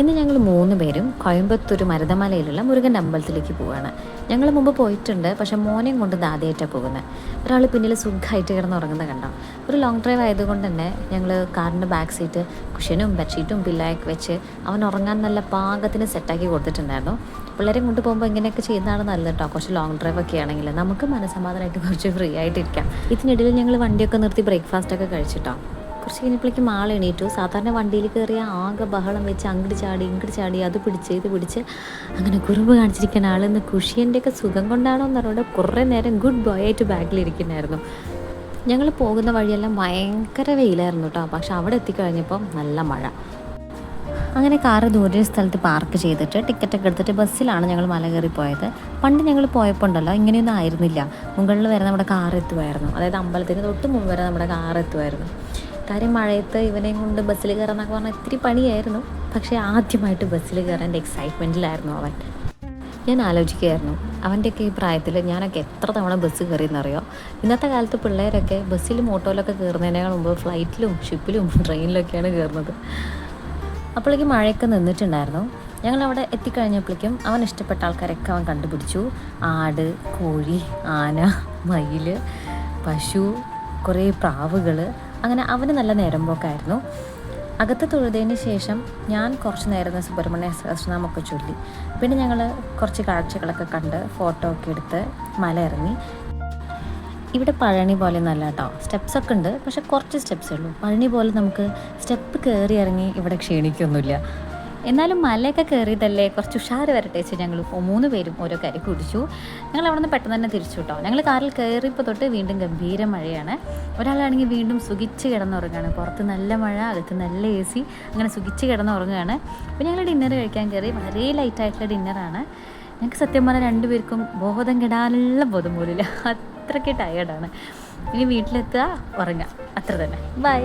ഇന്ന് ഞങ്ങൾ 3 പേരും കോയമ്പത്തൂർ മരുതമലയിലുള്ള മുരുകൻ്റെ അമ്പലത്തിലേക്ക് പോവുകയാണ്. ഞങ്ങൾ മുമ്പ് പോയിട്ടുണ്ട്, പക്ഷേ മോനെയും കൊണ്ട് ആദ്യമായിട്ടാണ് പോകുന്നത്. ഒരാൾ പിന്നിൽ സുഖമായിട്ട് കിടന്ന് ഉറങ്ങുന്നത് കണ്ടോ. ഒരു ലോങ് ഡ്രൈവ് ആയതുകൊണ്ട് തന്നെ ഞങ്ങൾ കാറിൻ്റെ ബാക്ക് സീറ്റ് കുഷ്യനും ബെഡ്ഷീറ്റും പില്ലായൊക്കെ വെച്ച് അവൻ ഉറങ്ങാൻ നല്ല പാകത്തിന് സെറ്റാക്കി കൊടുത്തിട്ടുണ്ടായിരുന്നു. പിള്ളേരെ കൊണ്ട് പോകുമ്പോൾ ഇങ്ങനെയൊക്കെ ചെയ്യുന്നതാണ് നല്ലത് കേട്ടോ. കുറച്ച് ലോങ് ഡ്രൈവ് ഒക്കെ ആണെങ്കിൽ നമുക്ക് മനസ്സമാധാനമായിട്ട് കുറച്ച് ഫ്രീ ആയിട്ടിരിക്കാം. ഇതിനിടയിൽ ഞങ്ങൾ വണ്ടിയൊക്കെ നിർത്തി ബ്രേക്ക്ഫാസ്റ്റൊക്കെ കഴിച്ചിട്ടോ. കുറച്ച് കഴിഞ്ഞപ്പോഴേക്കും ആൾ എണീറ്റു. സാധാരണ വണ്ടിയിൽ കയറിയ ആകെ ബഹളം വെച്ച് അങ്ങോട്ട് ചാടി ഇങ്ങോട്ട് ചാടി അത് പിടിച്ച് ഇത് പിടിച്ച് അങ്ങനെ കുറുമ്പ് കാണിച്ചിരിക്കുന്ന ആളിന്ന് കുഷിയൻ്റെയൊക്കെ സുഖം കൊണ്ടാണോ എന്നറിയാതെ കുറേ നേരം ഗുഡ് ബോയ് ആയിട്ട് ബാഗിലിരിക്കുന്നായിരുന്നു. ഞങ്ങൾ പോകുന്ന വഴിയെല്ലാം ഭയങ്കര വെയിലായിരുന്നു കേട്ടോ. പക്ഷെ അവിടെ എത്തിക്കഴിഞ്ഞപ്പം നല്ല മഴ. അങ്ങനെ കാറ് ദൂരെ സ്ഥലത്ത് പാർക്ക് ചെയ്തിട്ട് ടിക്കറ്റൊക്കെ എടുത്തിട്ട് ബസ്സിലാണ് ഞങ്ങൾ മല കയറി പോയത്. പണ്ട് ഞങ്ങൾ പോയപ്പോൾ ഉണ്ടല്ലോ ഇങ്ങനെയൊന്നും ആയിരുന്നില്ല. മുകളിൽ വരെ നമ്മുടെ കാർ എത്തുമായിരുന്നു. അതായത് അമ്പലത്തിന് തൊട്ട് മുമ്പ് വരെ നമ്മുടെ കാർ എത്തുമായിരുന്നു. കാര്യം മഴയത്ത് ഇവനെയും കൊണ്ട് ബസ്സിൽ കയറാന്നൊക്കെ പറഞ്ഞാൽ ഇത്തിരി പണിയായിരുന്നു. പക്ഷേ ആദ്യമായിട്ട് ബസ്സിൽ കയറാൻ്റെ എക്സൈറ്റ്മെൻറ്റിലായിരുന്നു അവൻ. ഞാൻ ആലോചിക്കുകയായിരുന്നു, അവൻ്റെയൊക്കെ ഈ പ്രായത്തിൽ ഞാനൊക്കെ എത്ര തവണ ബസ് കയറിയെന്നറിയോ. ഇന്നത്തെ കാലത്ത് പിള്ളേരൊക്കെ ബസ്സിലും ഓട്ടോയിലൊക്കെ കയറുന്നതിനേക്കാൾ മുമ്പ് ഫ്ലൈറ്റിലും ഷിപ്പിലും ട്രെയിനിലൊക്കെയാണ് കയറുന്നത്. അപ്പോഴേക്കും മഴയൊക്കെ നിന്നിട്ടുണ്ടായിരുന്നു. ഞങ്ങളവിടെ എത്തിക്കഴിഞ്ഞപ്പോഴേക്കും അവൻ ഇഷ്ടപ്പെട്ട ആൾക്കാരൊക്കെ അവൻ കണ്ടുപിടിച്ചു. ആട്, കോഴി, ആന, മയിൽ, പശു, കുറേ പ്രാവുകൾ, അങ്ങനെ അവന് നല്ല നേരം പോക്കായിരുന്നു. അകത്ത് തൊഴുതതിന് ശേഷം ഞാൻ കുറച്ച് നേരം സുബ്രഹ്മണ്യ സഹസ്രനാമമൊക്കെ ചൊല്ലി. പിന്നെ ഞങ്ങൾ കുറച്ച് കാഴ്ചകളൊക്കെ കണ്ട് ഫോട്ടോ ഒക്കെ എടുത്ത് മല ഇറങ്ങി. ഇവിടെ പഴനി പോലെ ഒന്നല്ല കേട്ടോ, സ്റ്റെപ്സൊക്കെ ഉണ്ട്, പക്ഷെ കുറച്ച് സ്റ്റെപ്സേ ഉള്ളൂ. പഴനി പോലെ നമുക്ക് സ്റ്റെപ്പ് കയറി ഇറങ്ങി ഇവിടെ ക്ഷീണിക്കൊന്നുമില്ല. എന്നാലും മലയൊക്കെ കയറിയതല്ലേ, കുറച്ച് ഉഷാറ് വരട്ടെ വെച്ച് ഞങ്ങൾ 3 പേരും ഓരോ കരി കുടിച്ചു. ഞങ്ങൾ അവിടെ നിന്ന് പെട്ടെന്ന് തന്നെ തിരിച്ചു കേട്ടോ. ഞങ്ങൾ കാറിൽ കയറിയപ്പോൾ തൊട്ട് വീണ്ടും ഗംഭീര മഴയാണ്. ഒരാളാണെങ്കിൽ വീണ്ടും സുഖിച്ച് കിടന്നുറങ്ങുകയാണ്. പുറത്ത് നല്ല മഴ, അകത്ത് നല്ല AC, അങ്ങനെ സുഖിച്ച് കിടന്നുറങ്ങുകയാണ്. അപ്പോൾ ഞങ്ങൾ ഡിന്നർ കഴിക്കാൻ കയറി. വളരെ ലൈറ്റായിട്ടുള്ള ഡിന്നറാണ്. ഞങ്ങൾക്ക് സത്യം പറഞ്ഞാൽ 2 പേർക്കും ബോധം കെടാനുള്ള ബോധം പോലില്ല, അത്രയ്ക്ക് ടയേർഡാണ്. ഇനി വീട്ടിലെത്തുക, ഉറങ്ങുക, അത്ര തന്നെ. ബൈ.